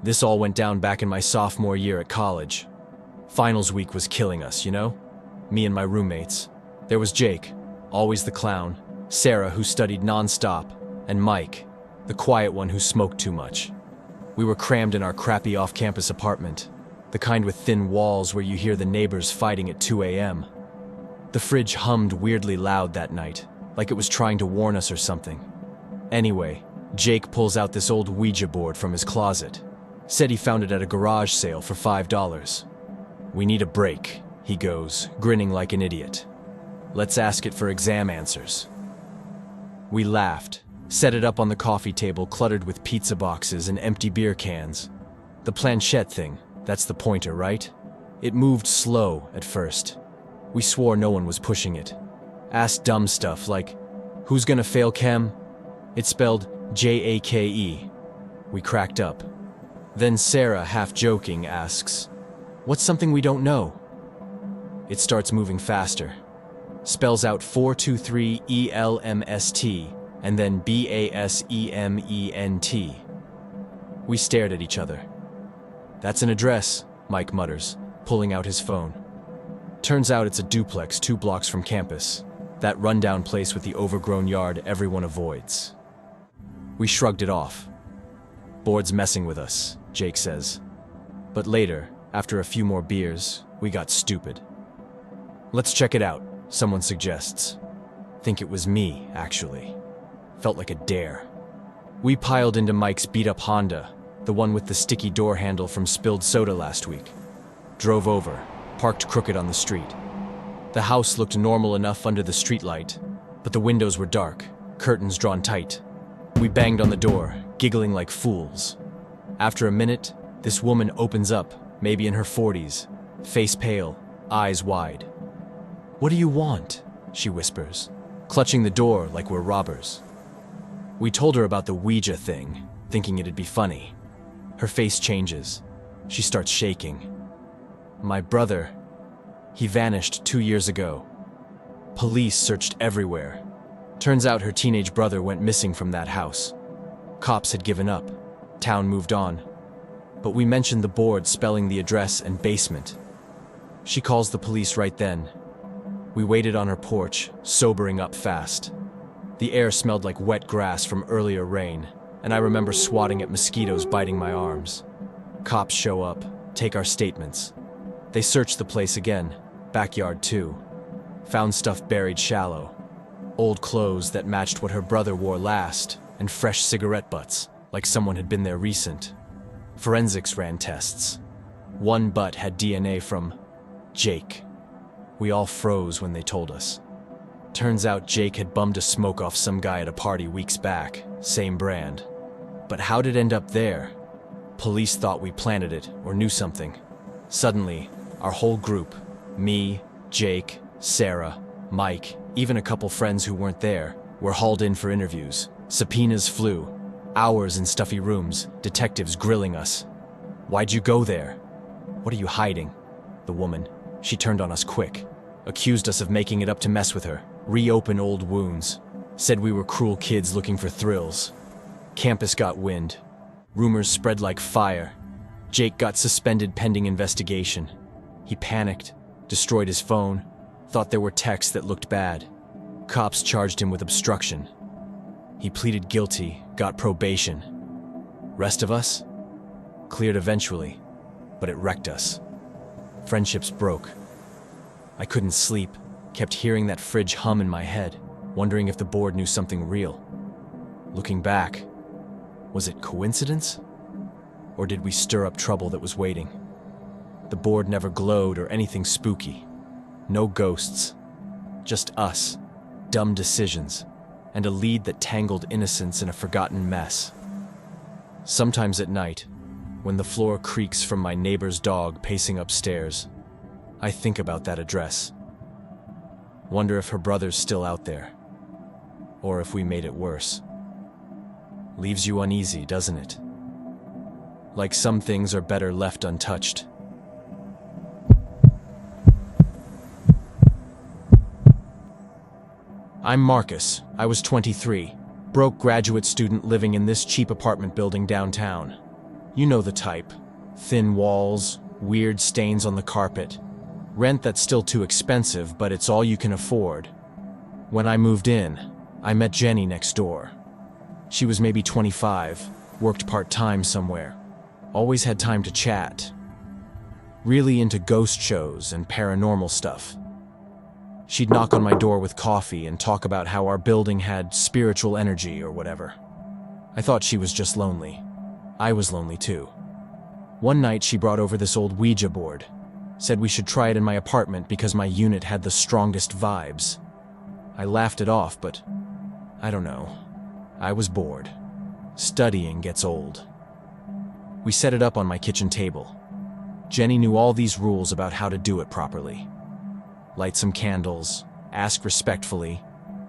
This all went down back in my sophomore year at college. Finals week was killing us, you know? Me and my roommates. There was Jake, always the clown, Sarah, who studied non-stop, and Mike, the quiet one who smoked too much. We were crammed in our crappy off-campus apartment, the kind with thin walls where you hear the neighbors fighting at 2 a.m. The fridge hummed weirdly loud that night, like it was trying to warn us or something. Anyway, Jake pulls out this old Ouija board from his closet. Said he found it at a garage sale for $5. "We need a break," he goes, grinning like an idiot. "Let's ask it for exam answers." We laughed, set it up on the coffee table cluttered with pizza boxes and empty beer cans. The planchette thing, that's the pointer, right? It moved slow at first. We swore no one was pushing it. Asked dumb stuff like, "Who's gonna fail chem?" It spelled Jake. We cracked up. Then Sarah, half joking, asks, "What's something we don't know?" It starts moving faster. Spells out 423ELMST and then BASEMENT. We stared at each other. "That's an address," Mike mutters, pulling out his phone. Turns out it's a duplex 2 blocks from campus, that rundown place with the overgrown yard everyone avoids. We shrugged it off. "Board's messing with us," Jake says. But later, after a few more beers, we got stupid. "Let's check it out," someone suggests. Think it was me, actually. Felt like a dare. We piled into Mike's beat-up Honda, the one with the sticky door handle from spilled soda last week. Drove over, parked crooked on the street. The house looked normal enough under the streetlight, but the windows were dark, curtains drawn tight. We banged on the door, giggling like fools. After a minute, this woman opens up, maybe in her 40s, face pale, eyes wide. "What do you want?" she whispers, clutching the door like we're robbers. We told her about the Ouija thing, thinking it'd be funny. Her face changes. She starts shaking. "My brother, he vanished 2 years ago. Police searched everywhere. Turns out her teenage brother went missing from that house. Cops had given up. Town moved on. But we mentioned the board spelling the address and basement. She calls the police right then. We waited on her porch, sobering up fast. The air smelled like wet grass from earlier rain, and I remember swatting at mosquitoes biting my arms. Cops show up, take our statements. They search the place again, backyard too. Found stuff buried shallow. Old clothes that matched what her brother wore last, and fresh cigarette butts, like someone had been there recent. Forensics ran tests. One butt had DNA from Jake. We all froze when they told us. Turns out Jake had bummed a smoke off some guy at a party weeks back, same brand. But how'd it end up there? Police thought we planted it or knew something. Suddenly, our whole group, me, Jake, Sarah, Mike, even a couple friends who weren't there, were hauled in for interviews. Subpoenas flew. Hours in stuffy rooms, detectives grilling us. "Why'd you go there?" "What are you hiding?" The woman, she turned on us quick. Accused us of making it up to mess with her, reopen old wounds. Said we were cruel kids looking for thrills. Campus got wind. Rumors spread like fire. Jake got suspended pending investigation. He panicked, destroyed his phone, thought there were texts that looked bad. Cops charged him with obstruction. He pleaded guilty, got probation. Rest of us? Cleared eventually, but it wrecked us. Friendships broke. I couldn't sleep, kept hearing that fridge hum in my head, wondering if the board knew something real. Looking back, was it coincidence? Or did we stir up trouble that was waiting? The board never glowed or anything spooky. No ghosts. Just us, dumb decisions, and a lead that tangled innocence in a forgotten mess. Sometimes at night, when the floor creaks from my neighbor's dog pacing upstairs, I think about that address. Wonder if her brother's still out there, or if we made it worse. Leaves you uneasy, doesn't it? Like some things are better left untouched. I'm Marcus. I was 23, broke graduate student living in this cheap apartment building downtown. You know the type. Thin walls, weird stains on the carpet. Rent that's still too expensive, but it's all you can afford. When I moved in, I met Jenny next door. She was maybe 25, worked part-time somewhere. Always had time to chat. Really into ghost shows and paranormal stuff. She'd knock on my door with coffee and talk about how our building had spiritual energy or whatever. I thought she was just lonely. I was lonely too. One night she brought over this old Ouija board. Said we should try it in my apartment because my unit had the strongest vibes. I laughed it off, but I don't know. I was bored. Studying gets old. We set it up on my kitchen table. Jenny knew all these rules about how to do it properly. Light some candles, ask respectfully,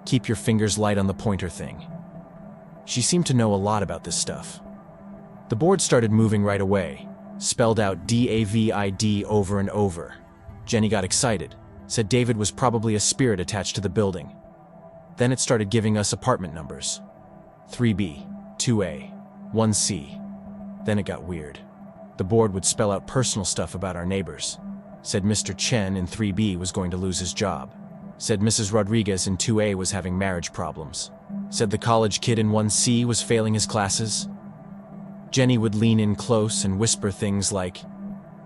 keep your fingers light on the pointer thing. She seemed to know a lot about this stuff. The board started moving right away, spelled out DAVID over and over. Jenny got excited, said David was probably a spirit attached to the building. Then it started giving us apartment numbers. 3B, 2A, 1C. Then it got weird. The board would spell out personal stuff about our neighbors. Said Mr. Chen in 3B was going to lose his job. Said Mrs. Rodriguez in 2A was having marriage problems. Said the college kid in 1C was failing his classes. Jenny would lean in close and whisper things like,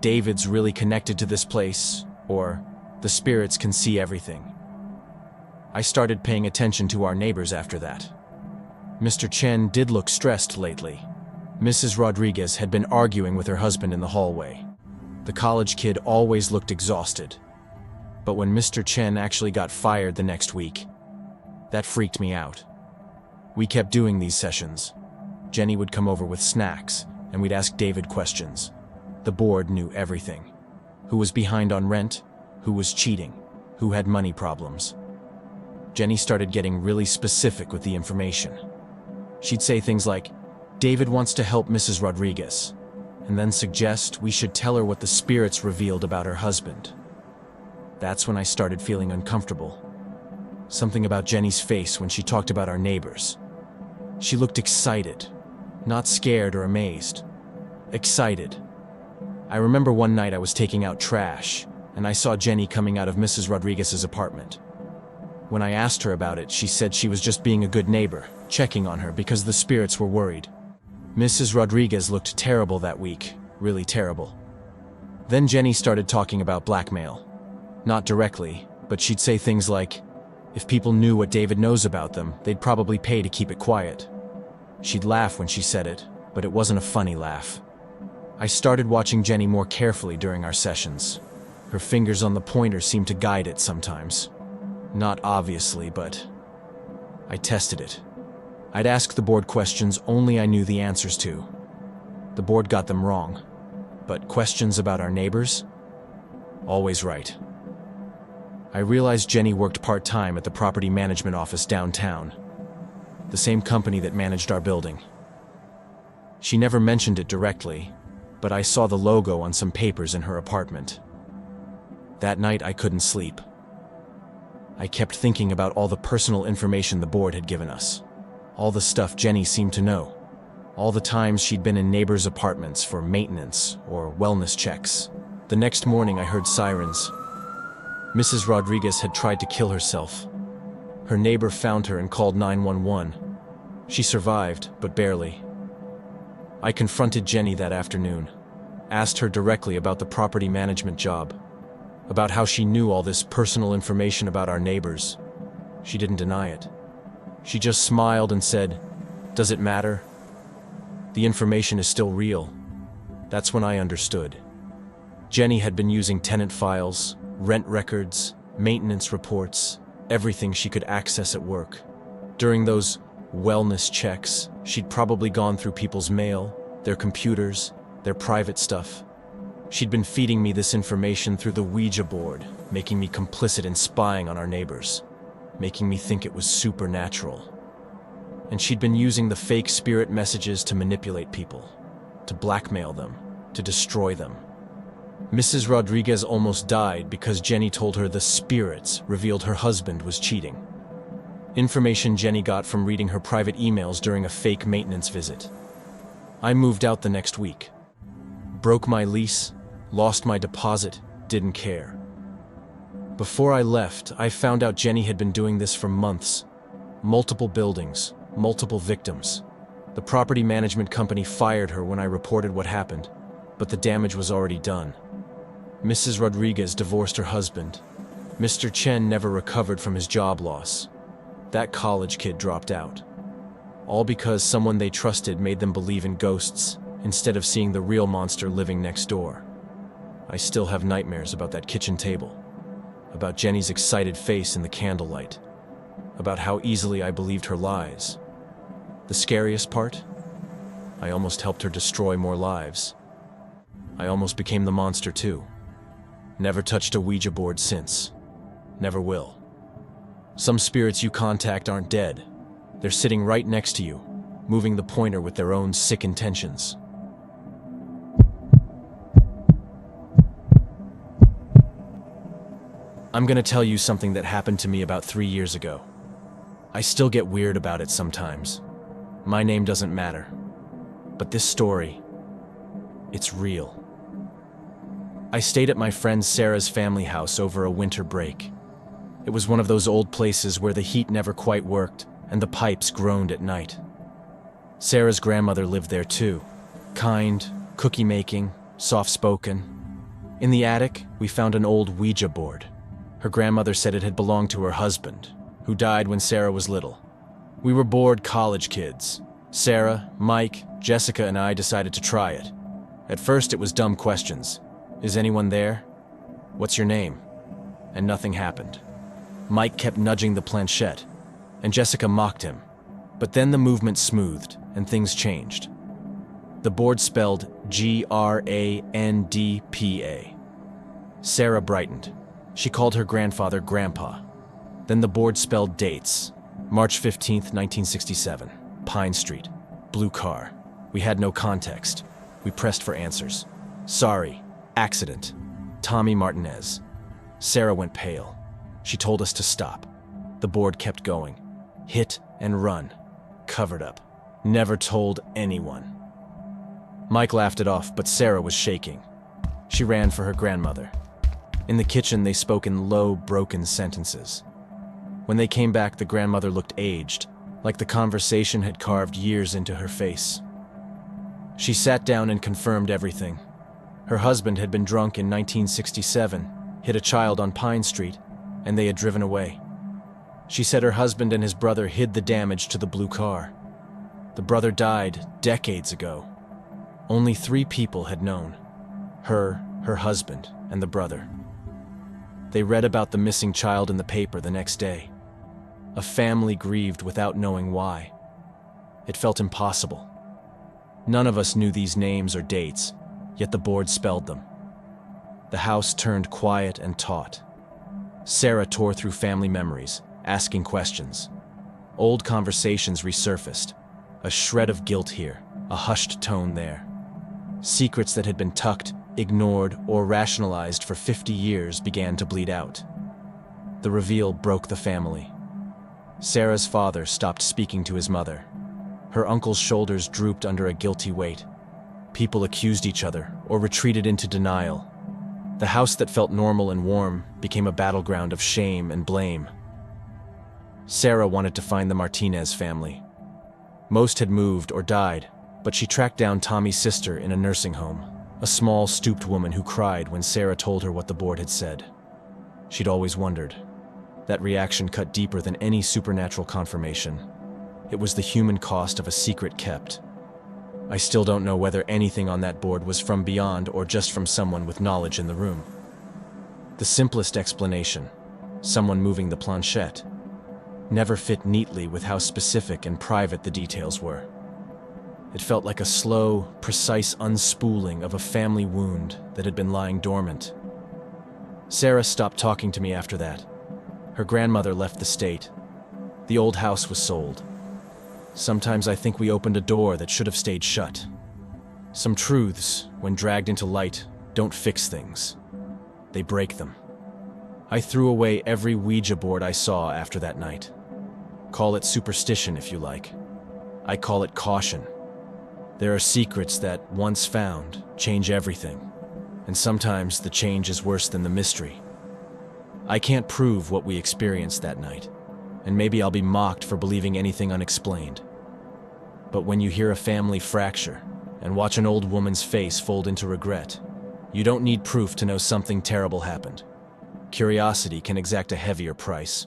"David's really connected to this place," or "The spirits can see everything." I started paying attention to our neighbors after that. Mr. Chen did look stressed lately. Mrs. Rodriguez had been arguing with her husband in the hallway. The college kid always looked exhausted. But when Mr. Chen actually got fired the next week, that freaked me out. We kept doing these sessions. Jenny would come over with snacks, and we'd ask David questions. The board knew everything. Who was behind on rent? Who was cheating? Who had money problems? Jenny started getting really specific with the information. She'd say things like, "David wants to help Mrs. Rodriguez," and then suggest we should tell her what the spirits revealed about her husband. That's when I started feeling uncomfortable. Something about Jenny's face when she talked about our neighbors. She looked excited, not scared or amazed. Excited. I remember one night I was taking out trash, and I saw Jenny coming out of Mrs. Rodriguez's apartment. When I asked her about it, she said she was just being a good neighbor, checking on her because the spirits were worried. Mrs. Rodriguez looked terrible that week, really terrible. Then Jenny started talking about blackmail. Not directly, but she'd say things like, if people knew what David knows about them, they'd probably pay to keep it quiet. She'd laugh when she said it, but it wasn't a funny laugh. I started watching Jenny more carefully during our sessions. Her fingers on the pointer seemed to guide it sometimes. Not obviously, but I tested it. I'd ask the board questions only I knew the answers to. The board got them wrong, but questions about our neighbors? Always right. I realized Jenny worked part-time at the property management office downtown, the same company that managed our building. She never mentioned it directly, but I saw the logo on some papers in her apartment. That night I couldn't sleep. I kept thinking about all the personal information the board had given us. All the stuff Jenny seemed to know. All the times she'd been in neighbors' apartments for maintenance or wellness checks. The next morning I heard sirens. Mrs. Rodriguez had tried to kill herself. Her neighbor found her and called 911. She survived, but barely. I confronted Jenny that afternoon, asked her directly about the property management job, about how she knew all this personal information about our neighbors. She didn't deny it. She just smiled and said, "Does it matter? The information is still real." That's when I understood. Jenny had been using tenant files, rent records, maintenance reports, everything she could access at work. During those wellness checks, she'd probably gone through people's mail, their computers, their private stuff. She'd been feeding me this information through the Ouija board, making me complicit in spying on our neighbors, making me think it was supernatural. And she'd been using the fake spirit messages to manipulate people, to blackmail them, to destroy them. Mrs. Rodriguez almost died because Jenny told her the spirits revealed her husband was cheating. Information Jenny got from reading her private emails during a fake maintenance visit. I moved out the next week. Broke my lease, lost my deposit, didn't care. Before I left, I found out Jenny had been doing this for months. Multiple buildings, multiple victims. The property management company fired her when I reported what happened, but the damage was already done. Mrs. Rodriguez divorced her husband. Mr. Chen never recovered from his job loss. That college kid dropped out. All because someone they trusted made them believe in ghosts instead of seeing the real monster living next door. I still have nightmares about that kitchen table, about Jenny's excited face in the candlelight, about how easily I believed her lies. The scariest part? I almost helped her destroy more lives. I almost became the monster too. Never touched a Ouija board since. Never will. Some spirits you contact aren't dead. They're sitting right next to you, moving the pointer with their own sick intentions. I'm gonna tell you something that happened to me about 3 years ago. I still get weird about it sometimes. My name doesn't matter. But this story, it's real. I stayed at my friend Sarah's family house over a winter break. It was one of those old places where the heat never quite worked and the pipes groaned at night. Sarah's grandmother lived there too. Kind, cookie-making, soft-spoken. In the attic, we found an old Ouija board. Her grandmother said it had belonged to her husband, who died when Sarah was little. We were bored college kids. Sarah, Mike, Jessica, and I decided to try it. At first, it was dumb questions. Is anyone there? What's your name? And nothing happened. Mike kept nudging the planchette, and Jessica mocked him. But then the movement smoothed, and things changed. The board spelled Grandpa. Sarah brightened. She called her grandfather Grandpa. Then the board spelled dates. March 15th, 1967. Pine Street. Blue car. We had no context. We pressed for answers. Sorry. Accident. Tommy Martinez. Sarah went pale. She told us to stop. The board kept going. Hit and run. Covered up. Never told anyone. Mike laughed it off, but Sarah was shaking. She ran for her grandmother. In the kitchen, they spoke in low, broken sentences. When they came back, the grandmother looked aged, like the conversation had carved years into her face. She sat down and confirmed everything. Her husband had been drunk in 1967, hit a child on Pine Street, and they had driven away. She said her husband and his brother hid the damage to the blue car. The brother died decades ago. Only 3 people had known: her husband, and the brother. They read about the missing child in the paper the next day. A family grieved without knowing why. It felt impossible. None of us knew these names or dates, yet the board spelled them. The house turned quiet and taut. Sarah tore through family memories, asking questions. Old conversations resurfaced. A shred of guilt here, a hushed tone there. Secrets that had been tucked, ignored, or rationalized for 50 years began to bleed out. The reveal broke the family. Sarah's father stopped speaking to his mother. Her uncle's shoulders drooped under a guilty weight. People accused each other or retreated into denial. The house that felt normal and warm became a battleground of shame and blame. Sarah wanted to find the Martinez family. Most had moved or died, but she tracked down Tommy's sister in a nursing home, a small, stooped woman who cried when Sarah told her what the board had said. She'd always wondered. That reaction cut deeper than any supernatural confirmation. It was the human cost of a secret kept. I still don't know whether anything on that board was from beyond or just from someone with knowledge in the room. The simplest explanation, someone moving the planchette, never fit neatly with how specific and private the details were. It felt like a slow, precise unspooling of a family wound that had been lying dormant. Sarah stopped talking to me after that. Her grandmother left the state. The old house was sold. Sometimes I think we opened a door that should have stayed shut. Some truths, when dragged into light, don't fix things. They break them. I threw away every Ouija board I saw after that night. Call it superstition if you like. I call it caution. There are secrets that, once found, change everything. And sometimes the change is worse than the mystery. I can't prove what we experienced that night, and maybe I'll be mocked for believing anything unexplained. But when you hear a family fracture and watch an old woman's face fold into regret, you don't need proof to know something terrible happened. Curiosity can exact a heavier price.